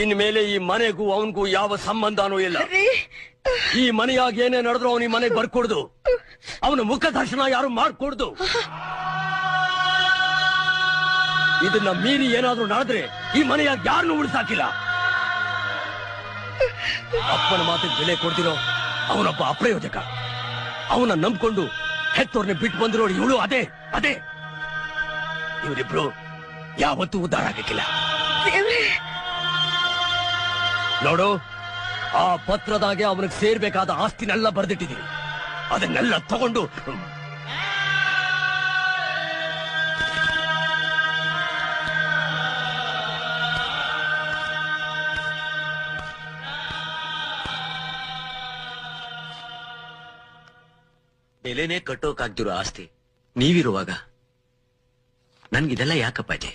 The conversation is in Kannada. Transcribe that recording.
ಇನ್ಮೇಲೆ ಈ ಮನೆಗೂ ಅವನಿಗೂ ಯಾವ ಸಂಬಂಧನೂ ಇಲ್ಲ. ಈ ಮನೆಯಾಗ ಏನೇ ನಡೆದ್ರು ಅವನ ಈ ಮನೆಗೆ ಬರ್ಕೊಡ್ದು. ಅವನ ಮುಖ ದರ್ಶನ ಯಾರು ಮಾಡ್ಕೊಡ್ದು. ಇದನ್ನ ಮೀರಿ ಏನಾದ್ರೂ ನಡೆದ್ರೆ ಈ ಮನೆಯಾಗ ಯಾರನ್ನೂ ಉಳಿಸಾಕಿಲ್ಲ. ಅಪ್ಪನ ಮಾತಿಗೆ ಬೆಲೆ ಕೊಡ್ತಿರೋ ಅವನೊಬ್ಬ ಅಪ್ರಯೋಜಕ. ಅವನ ನಂಬ್ಕೊಂಡು ಹೆತ್ತೋರ್ನೆ ಬಿಟ್ಟು ಬಂದಿರೋ ಇವಳು ಅದೇ ಅದೇ. ಇವರಿಬ್ರು ಯಾವತ್ತೂ ಉದ್ಧಾರ ಆಗಕ್ಕಿಲ್ಲ. ನೋಡು, ಆ ಪತ್ರದಾಗೆ ಅವನಿಗೆ ಸೇರ್ಬೇಕಾದ ಆಸ್ತಿನೆಲ್ಲ ಬರೆದಿಟ್ಟಿದೀನಿ. ಅದನ್ನೆಲ್ಲ ತಗೊಂಡು ಬೆಲೆನೇ ಕಟ್ಟೋಕಾಗ್ದಿರೋ ಆಸ್ತಿ ನೀವಿರುವಾಗ ನನ್ಗಿದೆಲ್ಲ ಯಾಕಪ್ಪಾಜಿ?